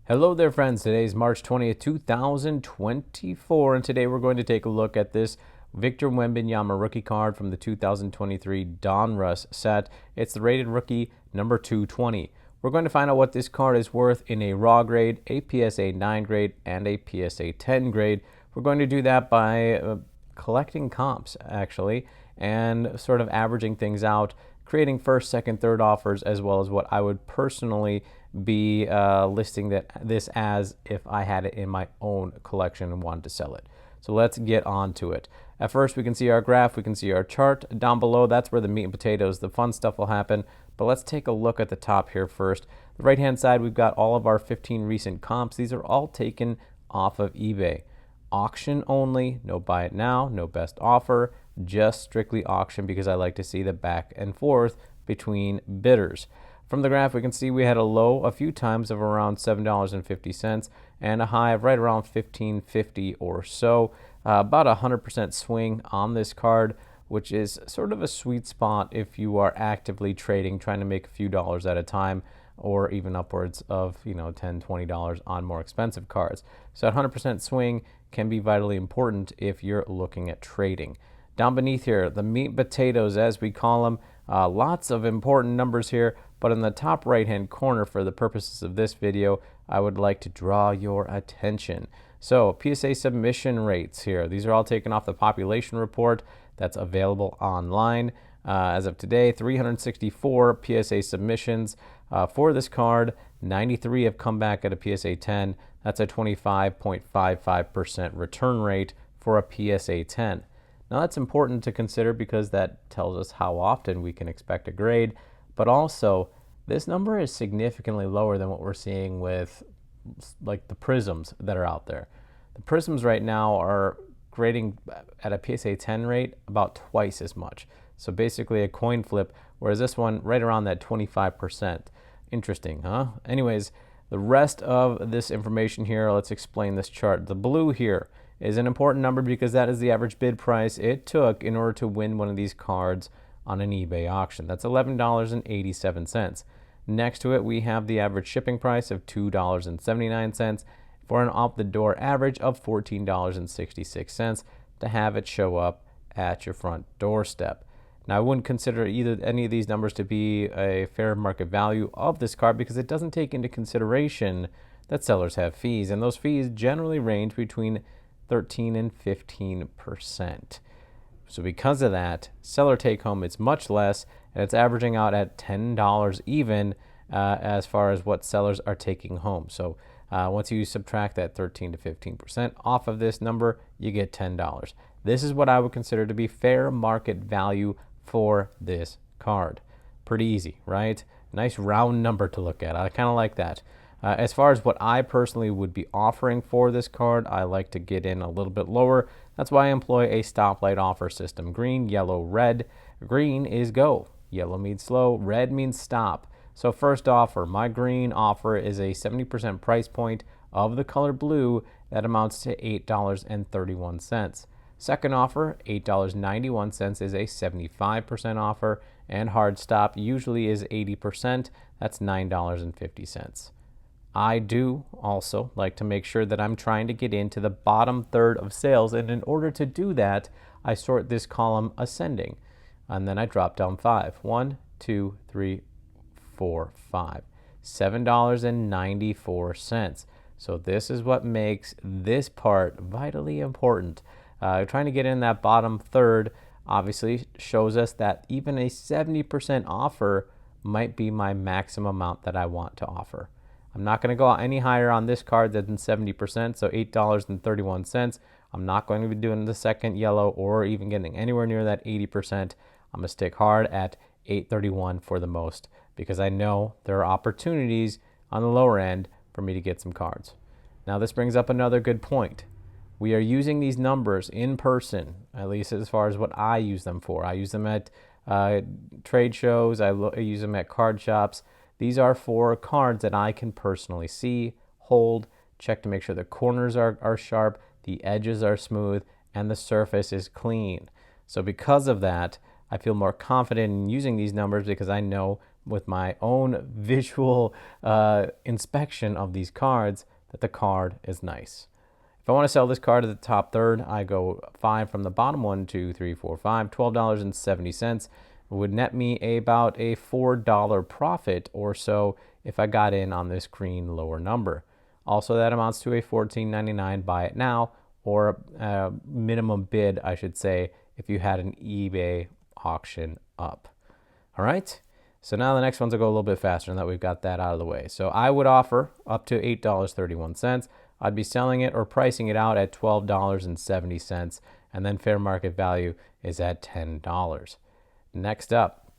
Hello there, friends. Today is March 20th, 2024, and today we're going to take a look at this Victor Wembanyama rookie card from the 2023 Donruss set. It's the rated rookie number 220. We're going to find out what this card is worth in a raw grade, a PSA 9 grade, and a PSA 10 grade. We're going to do that by collecting comps, actually, and sort of averaging things out, creating first, second, third offers, as well as what I would personally be listing this as if I had it in my own collection and wanted to sell it. So let's get on to it. At first, we can see our graph, we can see our chart. Down below, that's where the meat and potatoes, the fun stuff will happen. But let's take a look at the top here first. The right-hand side, we've got all of our 15 recent comps. These are all taken off of eBay. Auction only, no buy it now, no best offer, just strictly auction because I like to see the back and forth between bidders. From the graph, we can see we had a low a few times of around $7.50 and a high of right around $15.50 or so. About a 100% swing on this card, which is sort of a sweet spot if you are actively trading, trying to make a few dollars at a time, or even upwards of $10, $20 on more expensive cards. So a 100% swing can be vitally important if you're looking at trading. Down beneath here, the meat and potatoes, as we call them, lots of important numbers here, but in the top right-hand corner, for the purposes of this video, I would like to draw your attention. So PSA submission rates here. These are all taken off the population report that's available online. As of today, 364 PSA submissions for this card. 93 have come back at a PSA 10. That's a 25.55% return rate for a PSA 10. Now that's important to consider because that tells us how often we can expect a grade, but also this number is significantly lower than what we're seeing with like the prisms that are out there. The prisms right now are grading at a PSA 10 rate about twice as much. So basically a coin flip, whereas this one right around that 25%. Interesting, huh? Anyways, the rest of this information here, let's explain this chart. The blue here is an important number because that is the average bid price it took in order to win one of these cards on an eBay auction. That's $11.87. Next to it, we have the average shipping price of $2.79 for an off-the-door average of $14.66 to have it show up at your front doorstep. Now, I wouldn't consider any of these numbers to be a fair market value of this card because it doesn't take into consideration that sellers have fees, and those fees generally range between 13 and 15%. So because of that, seller take home is much less, and it's averaging out at $10 even as far as what sellers are taking home. So once you subtract that 13 to 15% off of this number, you get $10. This is what I would consider to be fair market value for this card. Pretty easy, right? Nice round number to look at. I kind of like that. As far as what I personally would be offering for this card, I like to get in a little bit lower. That's why I employ a stoplight offer system. Green, yellow, red. Green is go. Yellow means slow. Red means stop. So first offer, my green offer is a 70% price point of the color blue that amounts to $8.31. Second offer, $8.91 is a 75% offer, and hard stop usually is 80%. That's $9.50. I do also like to make sure that I'm trying to get into the bottom third of sales, and in order to do that, I sort this column ascending, and then I drop down 5. 1, 2, 3, 4, 5. $7.94. So this is what makes this part vitally important. Trying to get in that bottom third obviously shows us that even a 70% offer might be my maximum amount that I want to offer. I'm not going to go any higher on this card than 70%, so $8.31. I'm not going to be doing the second yellow or even getting anywhere near that 80%. I'm going to stick hard at $8.31 for the most because I know there are opportunities on the lower end for me to get some cards. Now this brings up another good point. We are using these numbers in person, at least as far as what I use them for. I use them at trade shows. I use them at card shops. These are for cards that I can personally see, hold, check to make sure the corners are sharp, the edges are smooth, and the surface is clean. So because of that, I feel more confident in using these numbers because I know with my own visual inspection of these cards that the card is nice. If I want to sell this card at the top third, I go 5 from the bottom. 1, 2, 3, 4, 5, $12.70. It would net me about a $4 profit or so if I got in on this green lower number. Also, that amounts to a $14.99 buy it now, or a minimum bid, I should say, if you had an eBay auction up. All right. So now the next ones will go a little bit faster now that we've got that out of the way. So I would offer up to $8.31. I'd be selling it or pricing it out at $12.70, and then fair market value is at $10. Next up,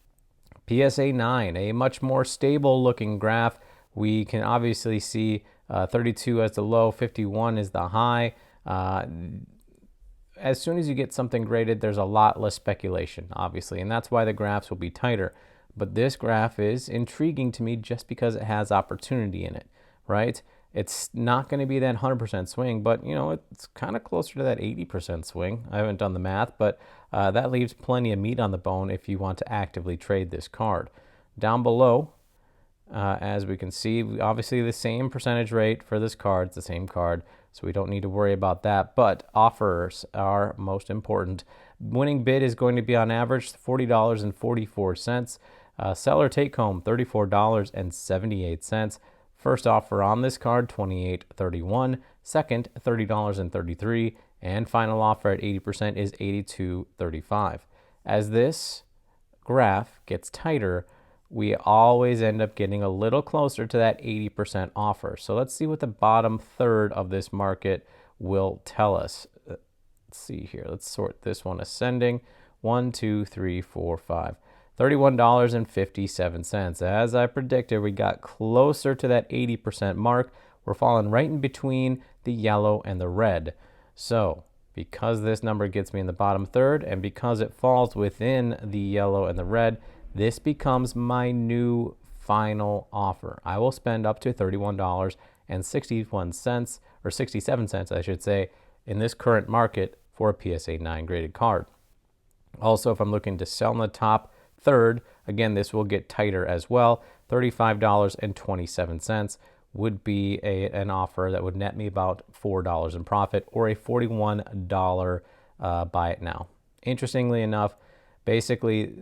PSA 9, a much more stable looking graph. We can obviously see 32 as the low, 51 is the high. As soon as you get something graded, there's a lot less speculation, obviously, and that's why the graphs will be tighter. But this graph is intriguing to me just because it has opportunity in it, right? It's not going to be that 100% swing, but, you know, it's kind of closer to that 80% swing. I haven't done the math, but that leaves plenty of meat on the bone if you want to actively trade this card. Down below, as we can see, obviously the same percentage rate for this card. It's the same card, so we don't need to worry about that. But offers are most important. Winning bid is going to be on average $40.44. Seller take home $34.78. First offer on this card, $28.31. Second, $30.33. And final offer at 80% is $82.35. As this graph gets tighter, we always end up getting a little closer to that 80% offer. So let's see what the bottom third of this market will tell us. Let's see here. Let's sort this one ascending. 1, 2, 3, 4, 5. $31.57. As I predicted, we got closer to that 80% mark. We're falling right in between the yellow and the red. So because this number gets me in the bottom third, and because it falls within the yellow and the red, this becomes my new final offer. I will spend up to $31.61, or 67 cents, I should say, in this current market for a PSA 9 graded card. Also, if I'm looking to sell in the top third, again, this will get tighter as well. $35.27 would be an offer that would net me about $4 in profit, or a $41 buy it now. Interestingly enough, basically,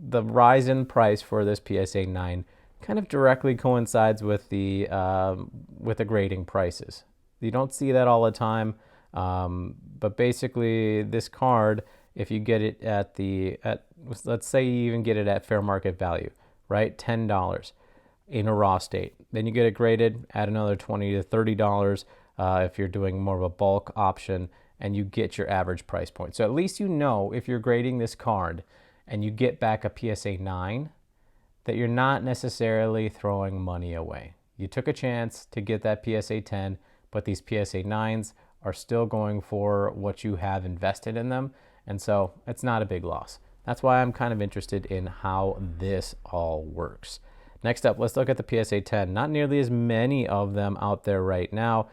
the rise in price for this PSA 9 kind of directly coincides with the grading prices. You don't see that all the time, but basically this card, if you get it at let's say you even get it at fair market value, right? $10 in a raw state. Then you get it graded, add another $20 to $30 if you're doing more of a bulk option, and you get your average price point. So at least you know, if you're grading this card and you get back a PSA 9, that you're not necessarily throwing money away. You took a chance to get that PSA 10, but these PSA 9s are still going for what you have invested in them, and so it's not a big loss. That's why I'm kind of interested in how this all works. Next up, let's look at the PSA 10. Not nearly as many of them out there right now.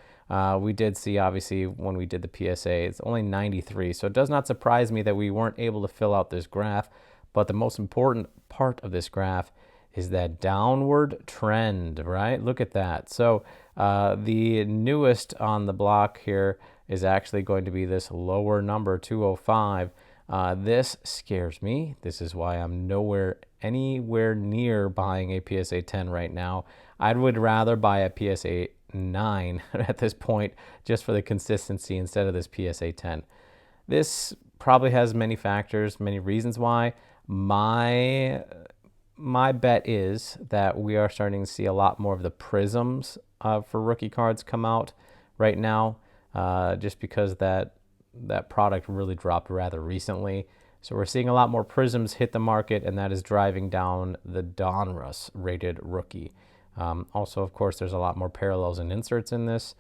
We did see, obviously, when we did the PSA, it's only 93. So it does not surprise me that we weren't able to fill out this graph. But the most important part of this graph is that downward trend, right? Look at that. So the newest on the block here is actually going to be this lower number, 205. This scares me. This is why I'm anywhere near buying a PSA 10 right now. I would rather buy a PSA 9 at this point, just for the consistency, instead of this PSA 10. This probably has many factors, many reasons why. My bet is that we are starting to see a lot more of the prisms for rookie cards come out right now, just because that product really dropped rather recently. So we're seeing a lot more prisms hit the market, and that is driving down the Donruss rated rookie. Also, of course, there's a lot more parallels and inserts in this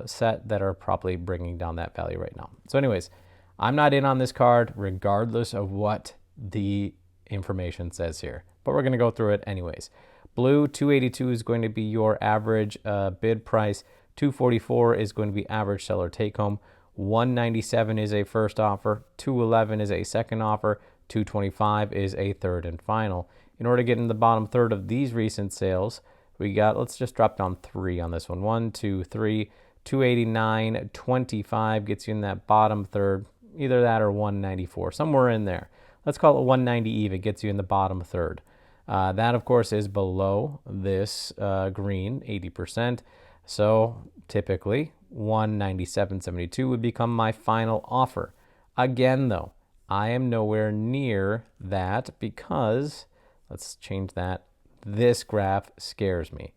set that are probably bringing down that value right now. So anyways, I'm not in on this card regardless of what the information says here, but we're going to go through it anyways. Blue 282 is going to be your average bid price. 244 is going to be average seller take home. 197 is a first offer. 211 is a second offer. 225 is a third and final. In order to get in the bottom third of these recent sales, we got, let's just drop down 3 on this one. 1, 2, 3, 289.25 gets you in that bottom third. Either that or 194, somewhere in there. Let's call it 190 even, gets you in the bottom third. That, of course, is below this green, 80%. So typically, 197.72 would become my final offer. Again, though, I am nowhere near that because, let's change that. This graph scares me.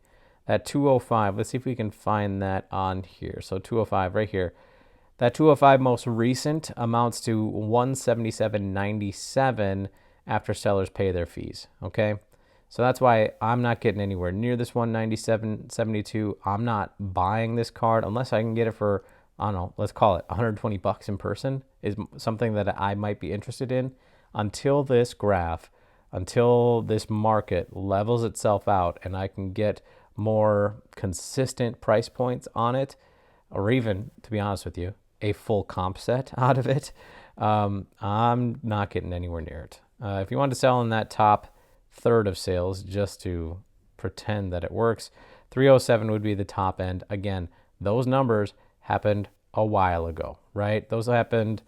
That 205, let's see if we can find that on here. So 205 right here. That 205 most recent amounts to 177.97 after sellers pay their fees, okay? So that's why I'm not getting anywhere near this 197.72. I'm not buying this card unless I can get it for, I don't know, let's call it 120 bucks in person is something that I might be interested in. Until this graph, until this market levels itself out and I can get more consistent price points on it, or even, to be honest with you, a full comp set out of it, I'm not getting anywhere near it. If you want to sell in that top third of sales just to pretend that it works, 307 would be the top end. Again, those numbers happened a while ago, right? Those happened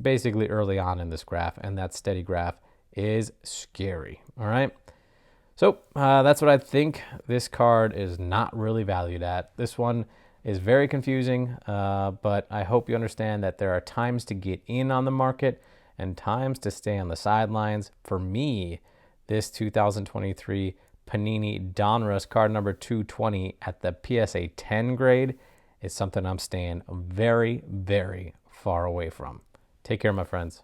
basically early on in this graph, and that steady graph is scary, all right? So that's what I think this card is not really valued at. This one is very confusing, but I hope you understand that there are times to get in on the market and times to stay on the sidelines. For me, this 2023 Panini Donruss card number 220 at the PSA 10 grade is something I'm staying very, very far away from. Take care, my friends.